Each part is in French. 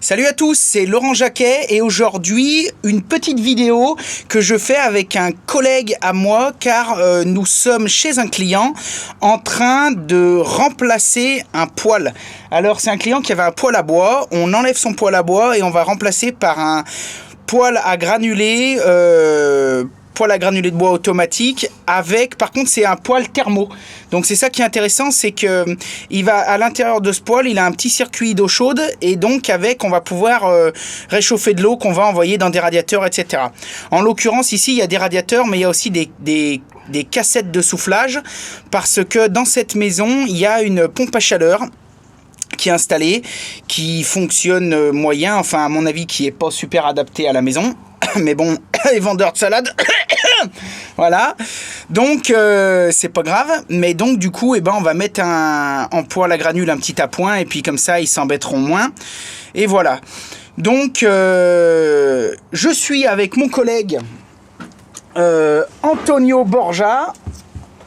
Salut à tous, c'est Laurent Jacquet et aujourd'hui une petite vidéo que je fais avec un collègue à moi car nous sommes chez un client en train de remplacer un poêle. Alors c'est un client qui avait un poêle à bois, on enlève son poêle à bois et on va remplacer par un poêle à granulés de bois automatique avec, par contre c'est un poêle thermo. Donc c'est ça qui est intéressant, c'est que il va à l'intérieur de ce poêle, il a un petit circuit d'eau chaude et donc avec on va pouvoir réchauffer de l'eau qu'on va envoyer dans des radiateurs, etc. En l'occurrence ici il y a des radiateurs mais il y a aussi des cassettes de soufflage parce que dans cette maison il y a une pompe à chaleur qui est installée, qui fonctionne moyen, enfin à mon avis qui est pas super adapté à la maison. Mais bon, les vendeurs de salade, voilà. Donc c'est pas grave. Mais donc du coup, on va mettre en poêle à granules un petit appoint et puis comme ça, ils s'embêteront moins. Et voilà. Donc je suis avec mon collègue Antonio Borja.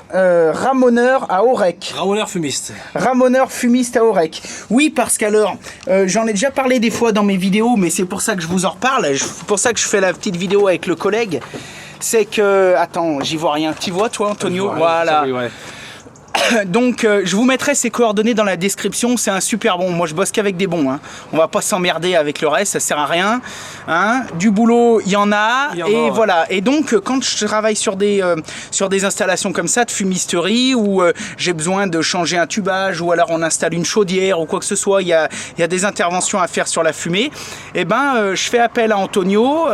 Ramoneur à Aurec. Ramoneur fumiste. Ramoneur fumiste à Aurec. Oui, parce qu'alors, j'en ai déjà parlé des fois dans mes vidéos, mais c'est pour ça que je vous en reparle. C'est pour ça que je fais la petite vidéo avec le collègue. C'est que... Attends, j'y vois rien. Tu vois, toi, Antonio? Voilà. Oui, ouais. Donc je vous mettrai ses coordonnées dans la description, c'est un super bon, moi je bosse qu'avec des bons, hein. On va pas s'emmerder avec le reste, ça sert à rien, hein. Du boulot il y en a, et voilà. Et donc quand je travaille sur des installations comme ça de fumisterie où j'ai besoin de changer un tubage ou alors on installe une chaudière ou quoi que ce soit, il y a des interventions à faire sur la fumée, et je fais appel à Antonio,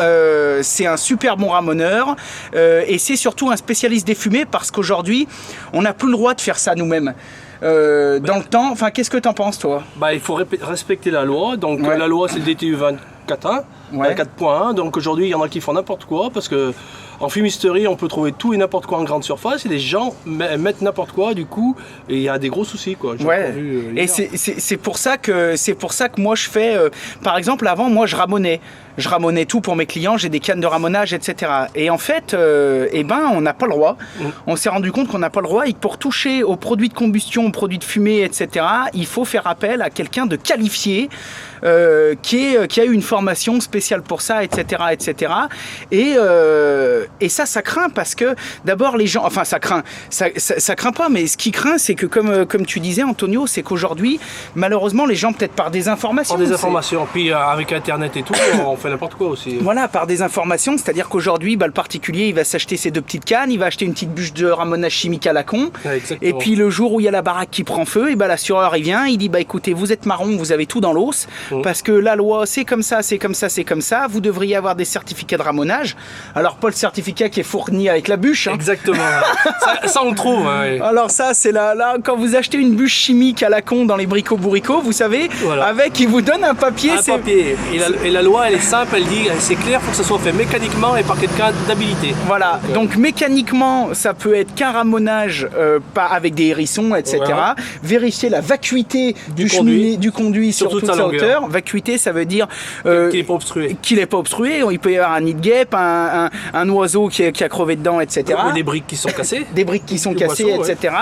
c'est un super bon ramoneur et c'est surtout un spécialiste des fumées parce qu'aujourd'hui on n'a plus le droit de faire ça nous-mêmes. Dans le temps, enfin, qu'est-ce que t'en penses, toi? Il faut respecter la loi. Donc la loi, c'est le DTU 24.1, 4.1. Donc aujourd'hui, il y en a qui font n'importe quoi parce que en fumisterie, on peut trouver tout et n'importe quoi en grande surface et les gens mettent n'importe quoi du coup et il y a des gros soucis quoi. Et c'est pour ça que moi je fais, par exemple, avant moi je ramonais tout pour mes clients, j'ai des cannes de ramonage, etc. Et en fait, on n'a pas le droit. On s'est rendu compte qu'on n'a pas le droit et que pour toucher aux produits de combustion, aux produits de fumée, etc., il faut faire appel à quelqu'un de qualifié qui a eu une formation spéciale pour ça, etc., etc. Et ça craint parce que d'abord les gens, enfin ça craint pas, mais ce qui craint, c'est que comme tu disais, Antonio, c'est qu'aujourd'hui, malheureusement, les gens peut-être par des informations. Puis avec Internet et tout, on fait n'importe quoi aussi. Voilà, par des informations, c'est-à-dire qu'aujourd'hui, le particulier, il va s'acheter ses 2 petites cannes, il va acheter une petite bûche de ramonage chimique à la con, et puis le jour où il y a la baraque qui prend feu, et l'assureur il vient, il dit écoutez, vous êtes marron, vous avez tout dans l'os, parce que la loi c'est comme ça, c'est comme ça, c'est comme ça, vous devriez avoir des certificats de ramonage. Alors pas le certificat qui est fourni avec la bûche. Hein. Exactement. ça on le trouve. Ouais. Alors ça c'est là quand vous achetez une bûche chimique à la con dans les bricots-bourricots, vous savez, avec il vous donne un papier. Et la loi elle est simple, elle dit c'est clair, il faut que ça soit fait mécaniquement et par quelqu'un d'habilité. Voilà, donc mécaniquement ça peut être qu'un ramonage pas avec des hérissons, etc. Vérifier la vacuité du conduit sur toute sa hauteur. Vacuité, ça veut dire qu'il n'est pas obstrué. Il peut y avoir un nid de guêpe, un oiseau qui a crevé dedans, etc. Ou des briques qui sont cassées. Des briques qui sont cassées, etc.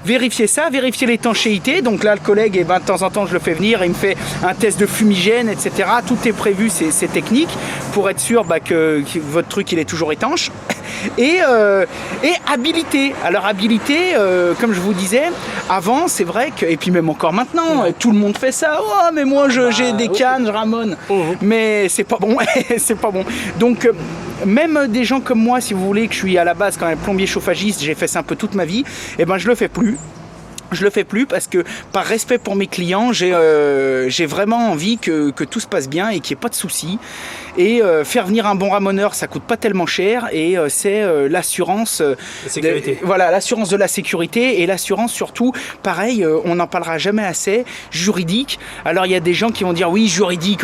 Vérifier ça, vérifier l'étanchéité. Donc là, le collègue, de temps en temps, je le fais venir, il me fait un test de fumigène, etc. Tout est prévu, c'est technique, pour être sûr que votre truc, il est toujours étanche. Et habilité. Alors habilité, comme je vous disais, avant, c'est vrai que, et puis même encore maintenant, tout le monde fait ça. Oh, mais moi, j'ai des cannes, je ramone. Mais c'est pas bon. C'est pas bon. Donc, même des gens comme moi, si vous voulez, que je suis à la base quand même plombier chauffagiste, j'ai fait ça un peu toute ma vie, je le fais plus. Je le fais plus parce que par respect pour mes clients, j'ai vraiment envie que tout se passe bien et qu'il n'y ait pas de soucis. Et faire venir un bon ramoneur, ça coûte pas tellement cher et c'est l'assurance. L'assurance de la sécurité et l'assurance surtout, pareil, on n'en parlera jamais assez, juridique. Alors il y a des gens qui vont dire oui, juridique,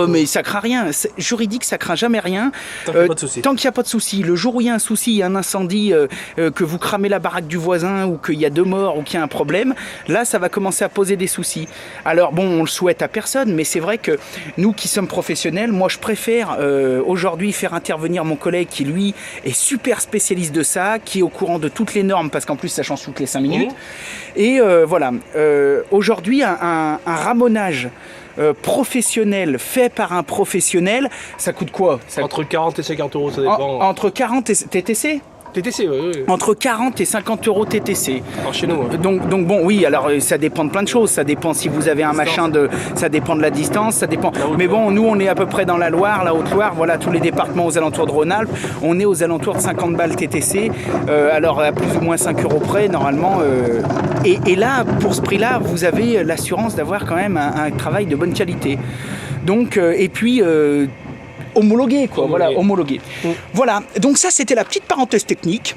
mais ça craint rien. Juridique, ça craint jamais rien. Tant qu'il n'y a pas de souci. Le jour où il y a un souci, il y a un incendie, que vous cramez la baraque du voisin ou qu'il y a 2 morts ou qu'il y a un problème, là ça va commencer à poser des soucis. Alors bon, on le souhaite à personne, mais c'est vrai que nous qui sommes professionnels, moi je préfère aujourd'hui faire intervenir mon collègue qui lui est super spécialiste de ça, qui est au courant de toutes les normes parce qu'en plus ça change toutes les 5 minutes. Et voilà, aujourd'hui un ramonage professionnel, fait par un professionnel, ça coûte quoi? Entre 40 et 50 euros, ça dépend. Entre 40 et TTC? TTC, oui. Entre 40 et 50 euros TTC. Alors chez nous. Donc bon, oui, alors ça dépend de plein de choses. Ça dépend si vous avez un machin de. Ça dépend de la distance, ça dépend. Mais bon, nous, on est à peu près dans la Loire, la Haute-Loire, voilà, tous les départements aux alentours de Rhône-Alpes. On est aux alentours de 50 balles TTC. Alors à plus ou moins 5 euros près, normalement. Et là, pour ce prix-là, vous avez l'assurance d'avoir quand même un travail de bonne qualité. Donc, et puis. Homologué, quoi, voilà, homologué. Voilà, donc ça c'était la petite parenthèse technique,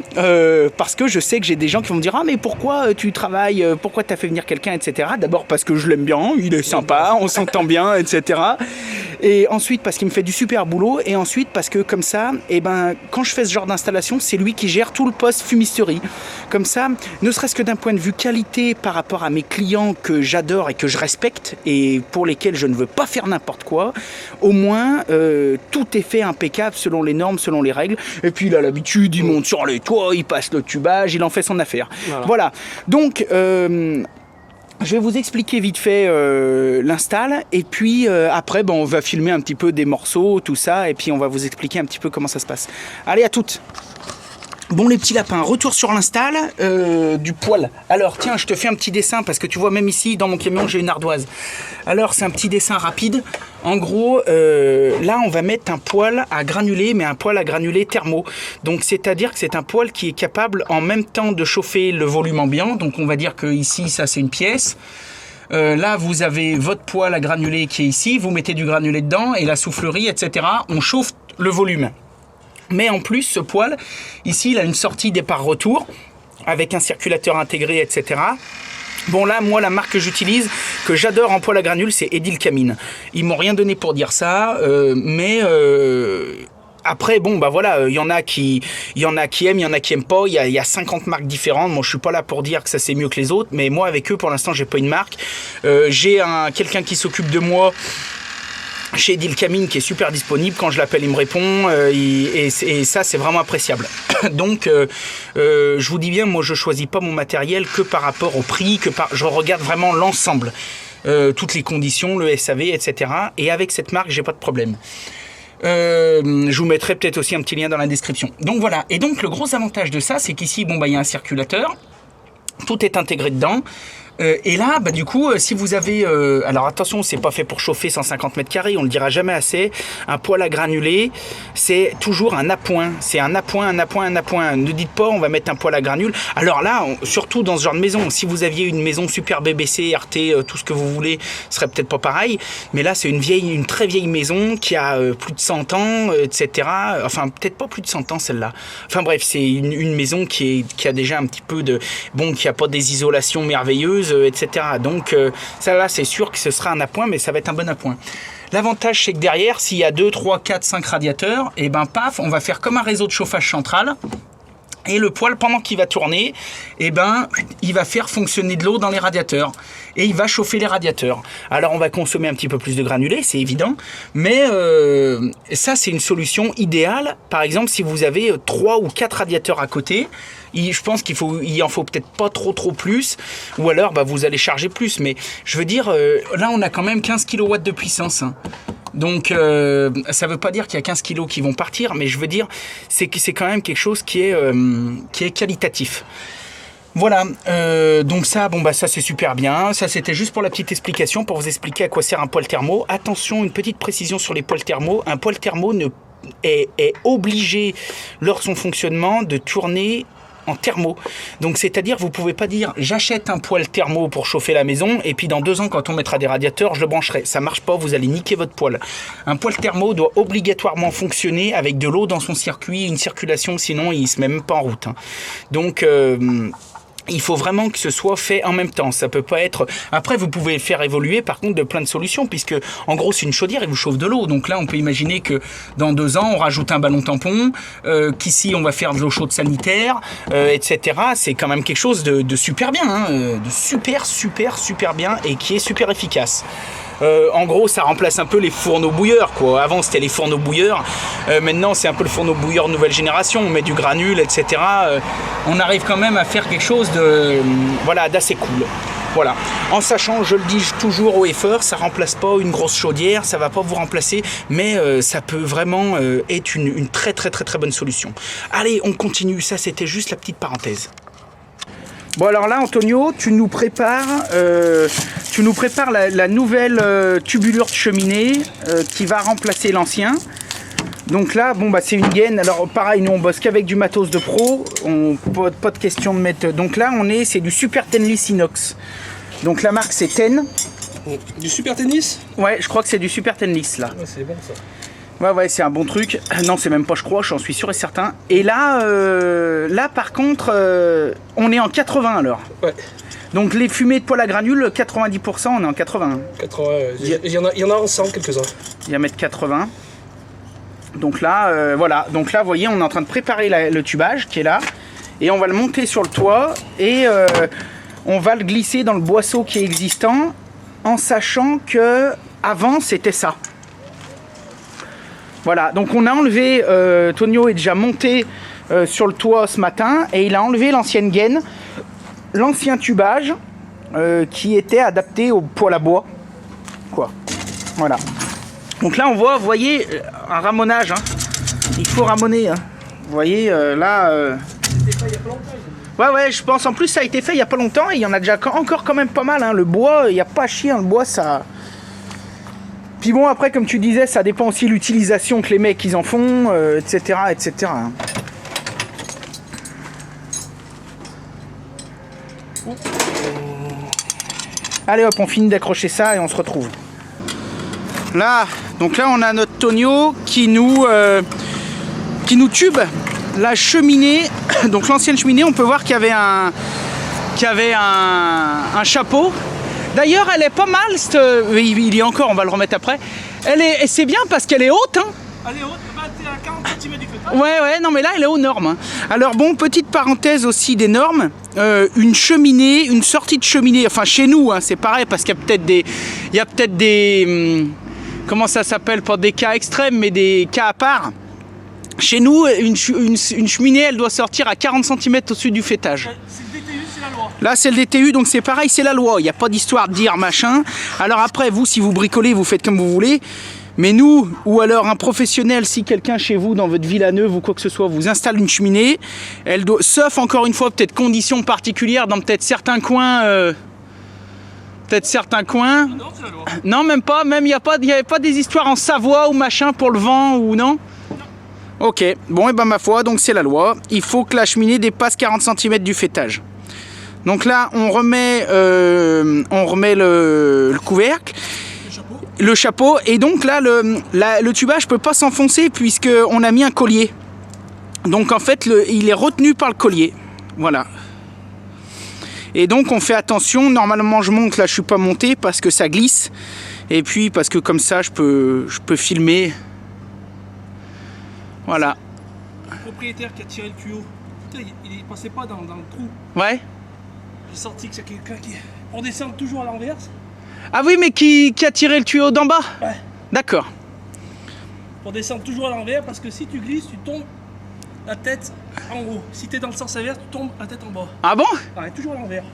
parce que je sais que j'ai des gens qui vont me dire « Ah mais pourquoi tu travailles, pourquoi tu as fait venir quelqu'un, etc. » D'abord parce que je l'aime bien, il est sympa, on s'entend bien, etc. Et ensuite parce qu'il me fait du super boulot, et ensuite parce que comme ça, eh ben, quand je fais ce genre d'installation, c'est lui qui gère tout le poste fumisterie. Comme ça, ne serait-ce que d'un point de vue qualité par rapport à mes clients que j'adore et que je respecte, et pour lesquels je ne veux pas faire n'importe quoi, au moins... tout est fait impeccable selon les normes, selon les règles. Et puis il a l'habitude, il monte sur les toits, il passe le tubage, il en fait son affaire. Voilà. Donc, je vais vous expliquer vite fait l'install. Et puis après, on va filmer un petit peu des morceaux, tout ça. Et puis on va vous expliquer un petit peu comment ça se passe. Allez, à toutes. Bon les petits lapins, retour sur l'install du poêle. Alors tiens, je te fais un petit dessin parce que tu vois même ici dans mon camion j'ai une ardoise. Alors c'est un petit dessin rapide. En gros, là on va mettre un poêle à granulés, mais un poêle à granulés thermo. Donc c'est-à-dire que c'est un poêle qui est capable en même temps de chauffer le volume ambiant. Donc on va dire que ici ça c'est une pièce. Là vous avez votre poêle à granulés qui est ici. Vous mettez du granulé dedans et la soufflerie, etc. On chauffe le volume. Mais en plus, ce poêle, ici, il a une sortie départ-retour avec un circulateur intégré, etc. Bon là, moi, la marque que j'utilise, que j'adore en poêle à granules, c'est Edil Camine. Ils m'ont rien donné pour dire ça, mais... Après, bon, bah voilà, il y en a qui aiment, il y en a qui aiment pas. Il y a 50 marques différentes. Moi, je suis pas là pour dire que ça c'est mieux que les autres, mais moi, avec eux, pour l'instant, j'ai pas une marque. J'ai quelqu'un qui s'occupe de moi chez Edil Camine qui est super disponible. Quand je l'appelle, il me répond et ça c'est vraiment appréciable. Donc je vous dis bien, moi je choisis pas mon matériel que par rapport au prix, je regarde vraiment l'ensemble, toutes les conditions, le SAV, etc. Et avec cette marque j'ai pas de problème. Je vous mettrai peut-être aussi un petit lien dans la description. Donc voilà, et donc le gros avantage de ça, c'est qu'ici il y a un circulateur, tout est intégré dedans. Et là, du coup, si vous avez... alors attention, c'est pas fait pour chauffer 150 mètres carrés, on le dira jamais assez. Un poêle à granulés, c'est toujours un appoint. C'est un appoint. Ne dites pas, on va mettre un poêle à granules. Alors là, surtout dans ce genre de maison, si vous aviez une maison super BBC, RT, tout ce que vous voulez, ce serait peut-être pas pareil. Mais là, c'est une très vieille maison qui a plus de 100 ans, etc. Enfin, peut-être pas plus de 100 ans celle-là. Enfin bref, c'est une maison qui a déjà un petit peu de... Bon, qui a pas des isolations merveilleuses, etc. Donc ça là c'est sûr que ce sera un appoint, mais ça va être un bon appoint. L'avantage c'est que derrière, s'il y a 2, 3, 4, 5 radiateurs, et paf, on va faire comme un réseau de chauffage central. Et le poêle, pendant qu'il va tourner, il va faire fonctionner de l'eau dans les radiateurs. Et il va chauffer les radiateurs. Alors on va consommer un petit peu plus de granulés, c'est évident. Mais ça c'est une solution idéale. Par exemple, si vous avez 3 ou 4 radiateurs à côté, je pense qu'il en faut peut-être pas trop plus. Ou alors vous allez charger plus. Mais je veux dire, là on a quand même 15 kW de puissance. Donc ça ne veut pas dire qu'il y a 15 kilos qui vont partir, mais je veux dire c'est quand même quelque chose qui est qualitatif. Voilà, donc ça, ça c'est super bien. Ça c'était juste pour la petite explication, pour vous expliquer à quoi sert un poêle thermo. Attention, une petite précision sur les poêles thermo. Un poêle thermo est obligé, lors de son fonctionnement, de tourner en thermo. Donc c'est-à-dire vous pouvez pas dire j'achète un poêle thermo pour chauffer la maison et puis dans 2 ans quand on mettra des radiateurs je le brancherai. Ça marche pas, vous allez niquer votre poêle. Un poêle thermo doit obligatoirement fonctionner avec de l'eau dans son circuit, une circulation, sinon il se met même pas en route. Donc il faut vraiment que ce soit fait en même temps. Ça peut pas être... Après, vous pouvez faire évoluer, par contre, de plein de solutions, puisque, en gros, c'est une chaudière et vous chauffe de l'eau. Donc là, on peut imaginer que dans 2 ans, on rajoute un ballon tampon, qu'ici, on va faire de l'eau chaude sanitaire, etc. C'est quand même quelque chose de super bien, de super bien, et qui est super efficace. En gros, ça remplace un peu les fourneaux bouilleurs, quoi. Avant, c'était les fourneaux bouilleurs. Maintenant, c'est un peu le fourneau bouilleur nouvelle génération. On met du granule, etc. On arrive quand même à faire quelque chose d'assez cool. Voilà. En sachant, je le dis toujours au effort, ça remplace pas une grosse chaudière, ça va pas vous remplacer, mais ça peut vraiment être une très très très très bonne solution. Allez, on continue. Ça, c'était juste la petite parenthèse. Bon alors là, Antonio, tu nous prépares la nouvelle tubulure de cheminée qui va remplacer l'ancien. Donc là, bon bah c'est une gaine. Alors pareil, nous on bosse qu'avec du matos de pro. Pas de question de mettre. Donc là, c'est du Super Tennis inox. Donc la marque c'est Ten. Du Super Tennis? Ouais, je crois que c'est du Super Tennis là. Ouais, c'est bon ça. Ouais, c'est un bon truc. Non, c'est même pas, je crois, j'en suis sûr et certain. Et là, par contre, on est en 80 à l'heure. Ouais. Donc les fumées de poêle à granules, 90%, on est en 80. 80, il y en a en 100 quelques-uns. Il y a mettre 80. Donc là, voilà. Donc là, vous voyez, on est en train de préparer le tubage qui est là. Et on va le monter sur le toit. Et on va le glisser dans le boisseau qui est existant. En sachant que avant c'était ça. Voilà. Donc on a enlevé, Tonio est déjà monté sur le toit ce matin. Et il a enlevé l'ancienne gaine. L'ancien tubage qui était adapté au poêle à bois. Quoi. Voilà. Donc là on voit, vous voyez, un ramonage. Hein. Il faut ramoner. Hein. Vous voyez, là... Ouais, je pense. En plus, ça a été fait il n'y a pas longtemps. Et il y en a déjà encore quand même pas mal. Hein. Le bois, il n'y a pas à chier. Hein. Le bois, ça... Puis bon, après, comme tu disais, ça dépend aussi de l'utilisation que les mecs ils en font, etc. etc. Hein. Allez hop, on finit d'accrocher ça et on se retrouve. Là, donc là on a notre Tonio qui nous tube la cheminée. Donc l'ancienne cheminée, on peut voir qu'il y avait un chapeau. D'ailleurs, elle est pas mal. Il y a encore, on va le remettre après. C'est bien parce qu'elle est haute. Hein. Elle est haute, elle est à 40 cm du feutrage. Ouais, non mais là elle est aux normes. Hein. Alors bon, petite parenthèse aussi des normes. Une cheminée, une sortie de cheminée. Enfin chez nous, hein, c'est pareil parce qu'il y a peut-être des comment ça s'appelle, pas des cas extrêmes, mais des cas à part. Chez nous, une cheminée, elle doit sortir à 40 cm au-dessus du fêtage. C'est le DTU, c'est la loi. Là, c'est le DTU, donc c'est pareil, c'est la loi. Il n'y a pas d'histoire de dire machin. Alors après, vous, si vous bricolez, vous faites comme vous voulez. Mais nous, ou alors un professionnel, si quelqu'un chez vous, dans votre ville à Neuve ou quoi que ce soit, vous installe une cheminée, elle doit, sauf encore une fois, peut-être conditions particulières dans peut-être certains coins... Non, c'est la loi. Non, même pas. Même il n'y avait pas des histoires en Savoie ou machin pour le vent ou non. Ok. Bon, et ben ma foi, donc c'est la loi. Il faut que la cheminée dépasse 40 cm du fêtage. Donc là, on remet le couvercle, le chapeau, et donc là, le tubage peut pas s'enfoncer puisque on a mis un collier. Donc en fait, il est retenu par le collier. Voilà. Et donc on fait attention, normalement je monte, là je suis pas monté parce que ça glisse. Et puis parce que comme ça je peux filmer. Voilà. Le propriétaire qui a tiré le tuyau, putain, il passait pas dans le trou. Ouais. J'ai senti que c'est quelqu'un qui... On descend toujours à l'inverse. Ah oui, mais qui a tiré le tuyau d'en bas? Ouais. D'accord. On descend toujours à l'envers parce que si tu glisses, tu tombes la tête en haut. Si tu es dans le sens inverse, tu tombes la tête en bas. Ah bon? Ouais, toujours à l'envers.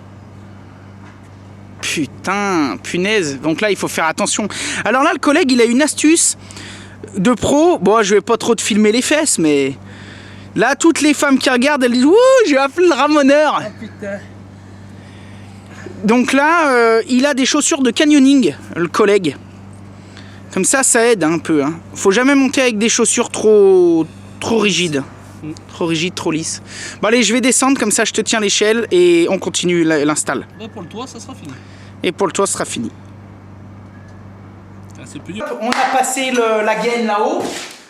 Putain, punaise. Donc là, il faut faire attention. Alors là, le collègue, il a une astuce de pro. Bon, je vais pas trop te filmer les fesses, mais... Là, toutes les femmes qui regardent, elles disent « Ouh, j'ai appelé le ramoneur !» Ah putain. Donc là, il a des chaussures de canyoning, le collègue. Comme ça aide un peu. Hein. Faut jamais monter avec des chaussures trop rigides. Trop rigides, trop lisses. Bon allez, je vais descendre, comme ça je te tiens l'échelle et on continue l'install. Là, pour le toit, ça sera fini. Et pour le toit, ce sera fini. Ah, c'est plus dur. On a passé la gaine là-haut.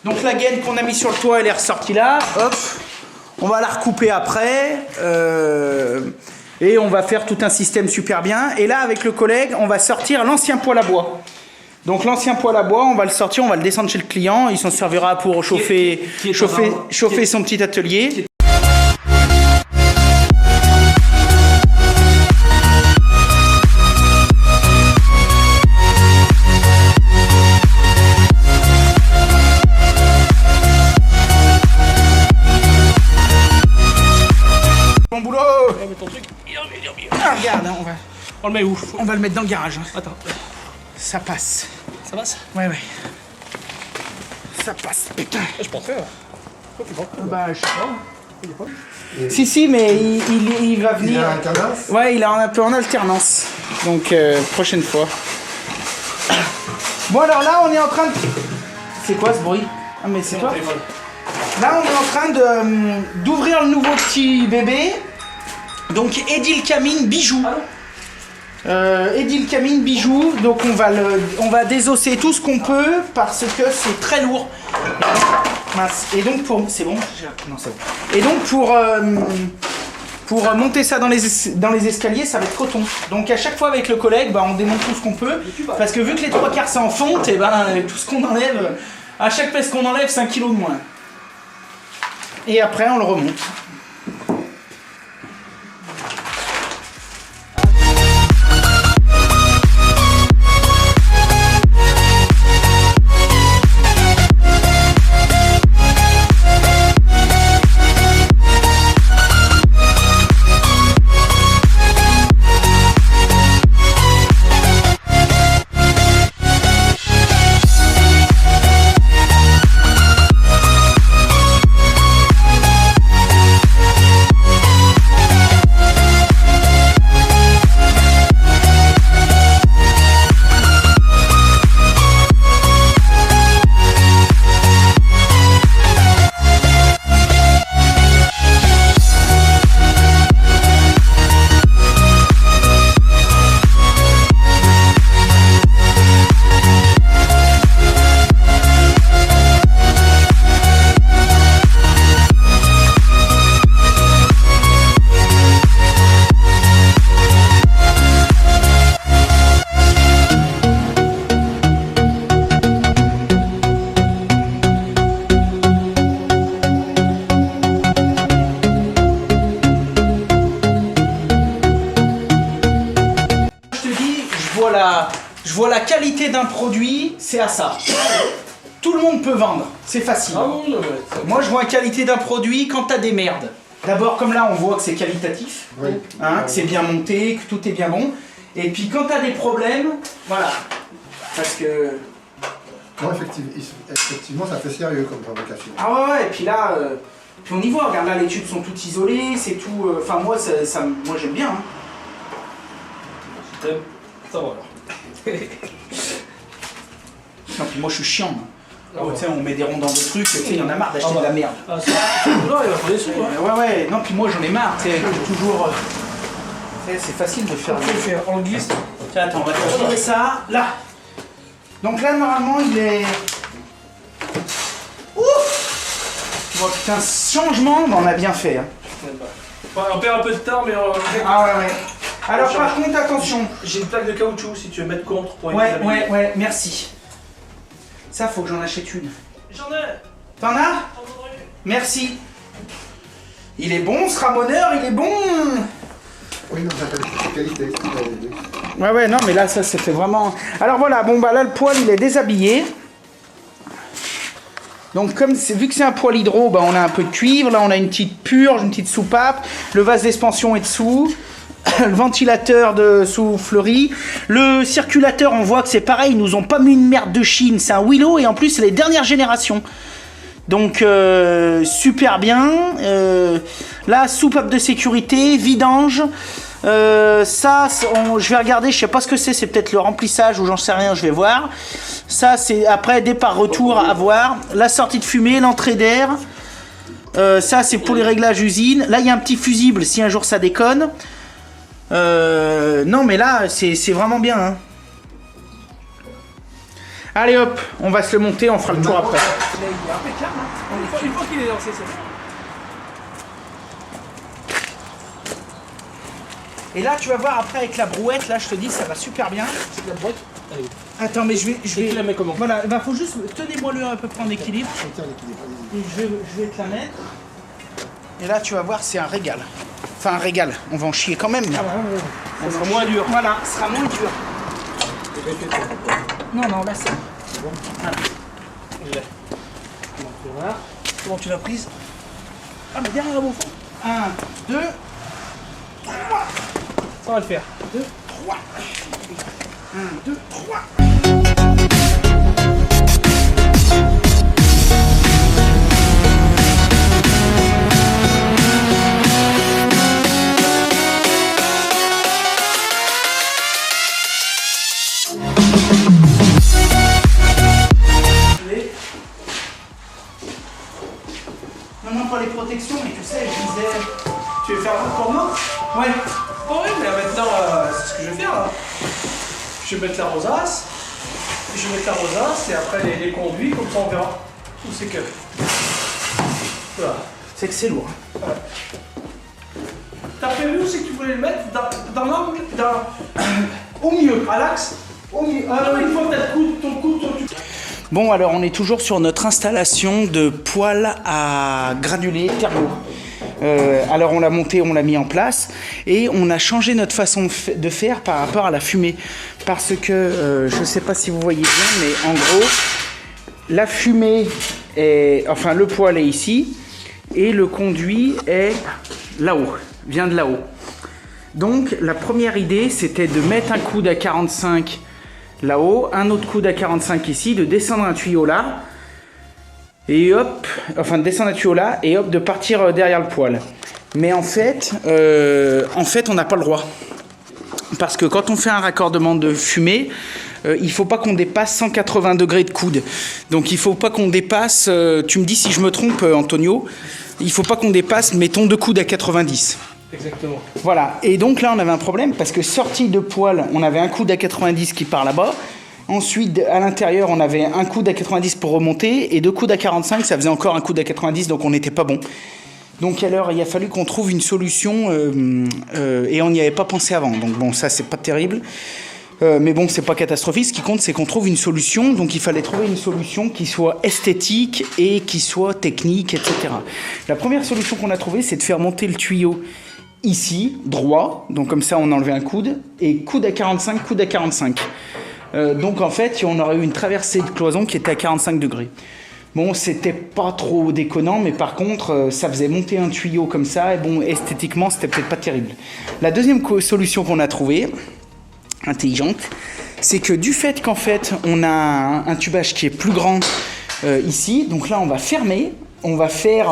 Donc la gaine qu'on a mis sur le toit, elle est ressortie là. Hop. On va la recouper après. Et on va faire tout un système super bien. Et là, avec le collègue, on va sortir l'ancien poêle à bois. Donc l'ancien poêle à bois, on va le sortir, on va le descendre chez le client. Il s'en servira pour chauffer son petit atelier. Bon boulot. Ouais, mais ton truc, il est bien. Ah, regarde, hein, On le met où? On va le mettre dans le garage. Hein. Attends. Ça passe. Ça passe? Ouais. Ça passe, putain. Je pensais. Bah, je sais pas. Si, mais il va venir. Il a alternance? Ouais, il est un peu en alternance. Donc, prochaine fois. Bon, alors là, on est en train de... C'est quoi ce bruit? Ah, mais c'est quoi? Là, on est en train d'ouvrir le nouveau petit bébé. Donc, Edil Camine Bijou. Edil Camine Bijou. Donc, on va désosser tout ce qu'on peut parce que c'est très lourd. Mince. Et donc, c'est bon? Non, c'est bon. Et donc, pour monter ça dans les escaliers, ça va être coton. Donc, à chaque fois avec le collègue, bah, on démonte tout ce qu'on peut. Parce que vu que les 3/4 c'est en fonte, et ben, tout ce qu'on enlève, à chaque pièce qu'on enlève, c'est 1 kg de moins. Et après, on le remonte. Je vois la qualité d'un produit, c'est à ça. Tout le monde peut vendre, c'est facile. Ah oui, Moi je vois la qualité d'un produit quand t'as des merdes. D'abord comme là on voit que c'est qualitatif, hein, que c'est bien monté, que tout est bien bon. Et puis quand t'as des problèmes, voilà. Parce que... Non, effectivement, ça fait sérieux comme fabrication. Ah ouais, et puis là, puis on y voit, regarde là les tubes sont toutes isolées, c'est tout... Enfin moi, moi j'aime bien. Hein. Ça va alors. Non, puis moi je suis chiant. Tu sais, on met des ronds dans des trucs, tu sais, il y en a marre d'acheter de la merde. Ah, ça, là, il va faire des sous, hein. Ouais, non, puis moi j'en ai marre, tu sais, toujours. Tu sais, c'est facile de faire. On le glisse. Tiens, attends, on va te retirer ça, là. Donc là, normalement, il est. Ouf! Tu vois, putain, changement, on a bien fait. Hein. On perd un peu de temps, mais Ah ouais. Alors par contre, attention. J'ai une plaque de caoutchouc si tu veux mettre contre pour Ouais, merci. Ça, faut que j'en achète une. J'en ai. T'en as? Merci. Il est bon, ce ramoneur, il est bon. Oui, non, ça qualité. Ouais, non, mais là, ça, c'était vraiment... Alors voilà, bon, bah là, le poêle, il est déshabillé. Donc, vu que c'est un poêle hydro, bah, on a un peu de cuivre. Là, on a une petite purge, une petite soupape. Le vase d'expansion est dessous. Le ventilateur de soufflerie. Le circulateur, on voit que c'est pareil. Ils nous ont pas mis une merde de Chine. C'est un Willow et en plus, c'est les dernières générations. Donc, super bien. Là, soupape de sécurité, vidange. Ça, je vais regarder, je sais pas ce que c'est peut-être le remplissage ou j'en sais rien, je vais voir. Ça, c'est après départ-retour à voir. La sortie de fumée, l'entrée d'air. Ça, c'est pour les réglages usine. Là, il y a un petit fusible si un jour ça déconne. Non, mais là, c'est vraiment bien. Hein. Allez hop, on va se le monter, on fera le tour après. Il est impeccable. Hein. Une fois qu'il est lancé, c'est bon. Et là, tu vas voir après avec la brouette, là, je te dis, ça va super bien. C'est de la boîte. Allez. Attends, mais je vais. Tu la mets comment? Voilà, bah faut juste. Tenez-moi-le à peu près en équilibre. Et je vais te la mettre. Et là, tu vas voir, c'est un régal. Enfin, un régal. On va en chier quand même. Ça sera moins dur. Voilà, ce sera moins dur. Non, là, c'est bon. Voilà. Voilà. Comment tu l'as prise? Ah, mais derrière, au fond. 1, 2, 3. Ça va le faire. 2, 3. 1, 2, 3. Non, pas les protections, mais tu sais, je disais... Tu veux faire un pour moi? Ouais. Oh oui, mais maintenant, c'est ce que je vais faire là. Je vais mettre la rosace. Je vais mettre la rosace et après les conduits, comme ça on verra où c'est que. Voilà. C'est que c'est lourd. Ouais. T'as prévu où c'est que tu voulais le mettre? Dans l'angle? Au milieu, à l'axe? Au milieu. Ah non, il faut peut-être ton coude. Bon, alors on est toujours sur notre installation de poêle à granulés thermo. Alors on l'a monté, on l'a mis en place et on a changé notre façon de faire par rapport à la fumée. Parce que, je ne sais pas si vous voyez bien, mais en gros, la fumée est... Enfin, le poêle est ici et le conduit est là-haut, vient de là-haut. Donc la première idée, c'était de mettre un coude à 45 là-haut, un autre coude à 45 ici, de descendre un tuyau là, et hop, enfin de descendre un tuyau là, et hop, de partir derrière le poêle. Mais en fait, on n'a pas le droit. Parce que quand on fait un raccordement de fumée, il ne faut pas qu'on dépasse 180 degrés de coude. Donc il ne faut pas qu'on dépasse, tu me dis si je me trompe Antonio, il ne faut pas qu'on dépasse, mettons, 2 coudes à 90. Exactement. Voilà, et donc là on avait un problème parce que sortie de poêle, on avait un coude à 90 qui part là-bas. Ensuite, à l'intérieur, on avait un coude à 90 pour remonter et 2 coudes à 45, ça faisait encore un coude à 90, donc on n'était pas bon. Donc alors, il a fallu qu'on trouve une solution et on n'y avait pas pensé avant. Donc bon, ça c'est pas terrible, mais bon, c'est pas catastrophique. Ce qui compte, c'est qu'on trouve une solution. Donc il fallait trouver une solution qui soit esthétique et qui soit technique, etc. La première solution qu'on a trouvée, c'est de faire monter le tuyau ici, droit, donc comme ça on enlevait un coude, et coude à 45, coude à 45. Donc en fait, on aurait eu une traversée de cloison qui était à 45 degrés. Bon, c'était pas trop déconnant, mais par contre, ça faisait monter un tuyau comme ça, et bon, esthétiquement, c'était peut-être pas terrible. La deuxième solution qu'on a trouvée, intelligente, c'est que du fait qu'en fait, on a un tubage qui est plus grand ici, donc là, on va fermer, on va faire...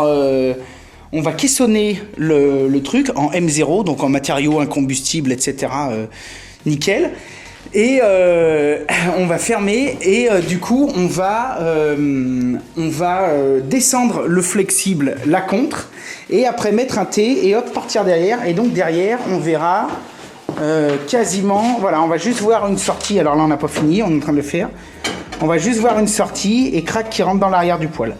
on va caissonner le truc en M0, donc en matériaux incombustibles, etc. Nickel. Et on va fermer et du coup on va descendre le flexible, la contre, et après mettre un T et hop partir derrière. Et donc derrière on verra quasiment, voilà, on va juste voir une sortie. Alors là on n'a pas fini, on est en train de le faire. On va juste voir une sortie et crac qui rentre dans l'arrière du poêle.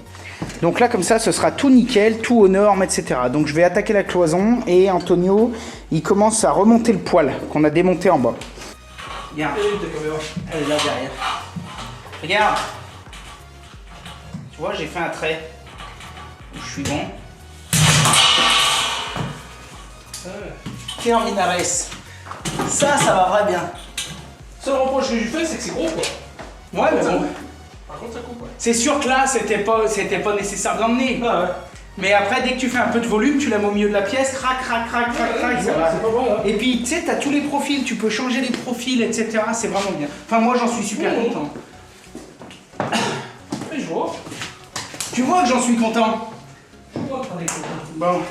Donc là comme ça ce sera tout nickel, tout aux normes, etc. Donc je vais attaquer la cloison et Antonio il commence à remonter le poêle qu'on a démonté en bas. Regarde, elle est là derrière. Regarde. Tu vois, j'ai fait un trait. Je suis bon. Terminares. Ça va vrai bien. Seul reproche que je lui fais, c'est que c'est gros quoi. Ouais, mais bon. Par contre, ça coupe, ouais. C'est sûr que là, c'était pas nécessaire de l'emmener. Ah ouais. Mais après, dès que tu fais un peu de volume, tu la mets au milieu de la pièce, crac, crac, crac, crac, crac, ça va. C'est pas bon, hein. Et puis, tu sais, tu as tous les profils, tu peux changer les profils, etc. C'est vraiment bien. Enfin, moi, j'en suis super content. Et je vois. Tu vois que j'en suis content. Je vois que t'en es content. Bon.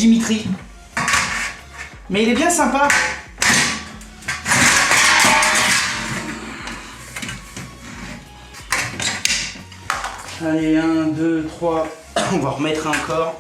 Dimitri. Mais il est bien sympa. Allez, 1, 2, 3. On va remettre encore.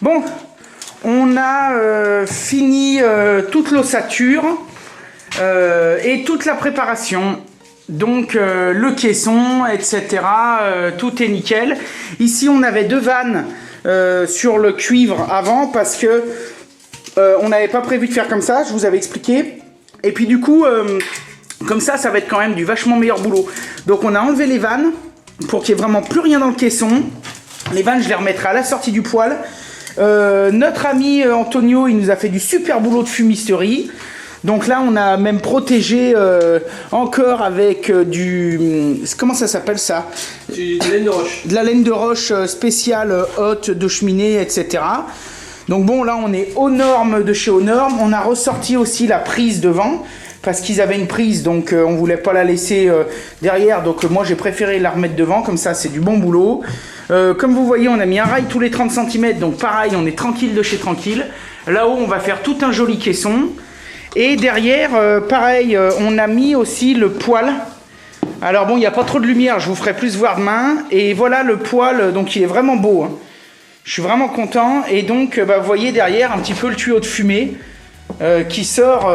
Bon, on a fini toute l'ossature et toute la préparation. Donc le caisson, etc. Tout est nickel. Ici, on avait 2 vannes sur le cuivre avant parce que on n'avait pas prévu de faire comme ça, je vous avais expliqué. Et puis du coup, comme ça va être quand même du vachement meilleur boulot. Donc on a enlevé les vannes pour qu'il n'y ait vraiment plus rien dans le caisson. Les vannes, je les remettrai à la sortie du poêle. Notre ami Antonio, il nous a fait du super boulot de fumisterie. Donc là, on a même protégé encore avec du... Comment ça s'appelle ça? De la laine de roche. De la laine de roche spéciale haute de cheminée, etc. Donc bon, là, on est aux normes de chez aux normes. On a ressorti aussi la prise devant parce qu'ils avaient une prise, donc on voulait pas la laisser derrière. Donc moi, j'ai préféré la remettre devant. Comme ça, c'est du bon boulot. Comme vous voyez, on a mis un rail tous les 30 cm. Donc pareil, on est tranquille de chez tranquille. Là-haut, on va faire tout un joli caisson. Et derrière, pareil, on a mis aussi le poêle. Alors bon, il n'y a pas trop de lumière, je vous ferai plus voir demain. Et voilà le poêle, donc il est vraiment beau. Hein. Je suis vraiment content. Et donc, vous voyez derrière un petit peu le tuyau de fumée qui sort.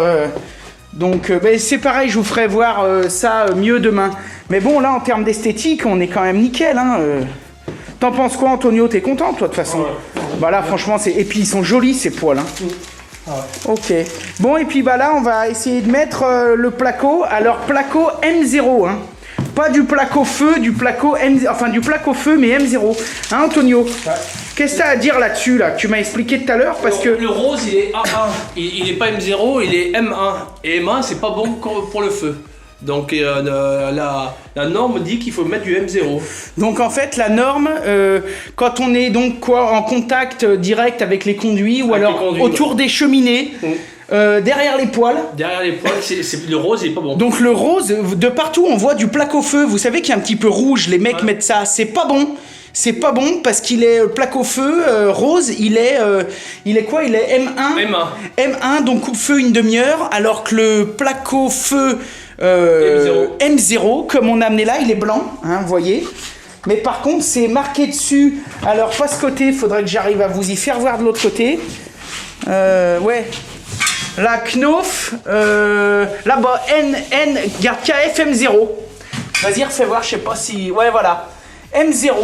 Donc c'est pareil, je vous ferai voir ça mieux demain. Mais bon, là, en termes d'esthétique, on est quand même nickel. Hein, T'en penses quoi, Antonio? T'es content, toi, de toute façon? Ouais. Bah là, franchement, c'est... Et puis, ils sont jolis, ces poêles. Hein. Ah ouais. Ok. Bon, et puis bah là, on va essayer de mettre le placo. Alors, placo M0. Hein. Pas du placo feu, du placo M0. Enfin, du placo feu, mais M0. Hein, Antonio? Ouais. Qu'est-ce que tu as à dire là-dessus, là? Tu m'as expliqué tout à l'heure parce que... Le rose, il est A1. Il n'est pas M0, il est M1. Et M1, c'est pas bon pour le feu. Donc la norme dit qu'il faut mettre du M0. Donc en fait la norme, quand on est donc quoi en contact direct avec les conduits ou avec alors autour des cheminées, derrière les poêles. Derrière les poêles, le rose il est pas bon. Donc le rose, de partout on voit du plaque au feu. Vous savez qu'il y a un petit peu rouge, les mecs mettent ça, c'est pas bon. C'est pas bon parce qu'il est plaque au feu, rose, il est quoi? Il est M1. M1, donc coupe-feu une demi-heure, alors que le plaque au feu M0, comme on a amené là, il est blanc, hein, vous voyez. Mais par contre, c'est marqué dessus. Alors, pas ce côté, il faudrait que j'arrive à vous y faire voir de l'autre côté. Ouais. La Knauf, là-bas, garde KFM0. Vas-y, refais voir, je sais pas si... Ouais, voilà. M0.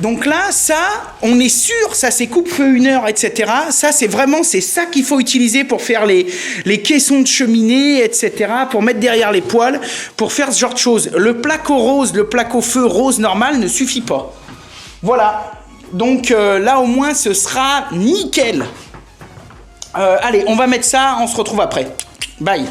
Donc là, ça, on est sûr, ça c'est coupe-feu 1 heure, etc. Ça, c'est vraiment, c'est ça qu'il faut utiliser pour faire les caissons de cheminée, etc. Pour mettre derrière les poêles, pour faire ce genre de choses. Le placo rose, le placo feu rose normal ne suffit pas. Voilà. Donc là, au moins, ce sera nickel. Allez, on va mettre ça, on se retrouve après. Bye.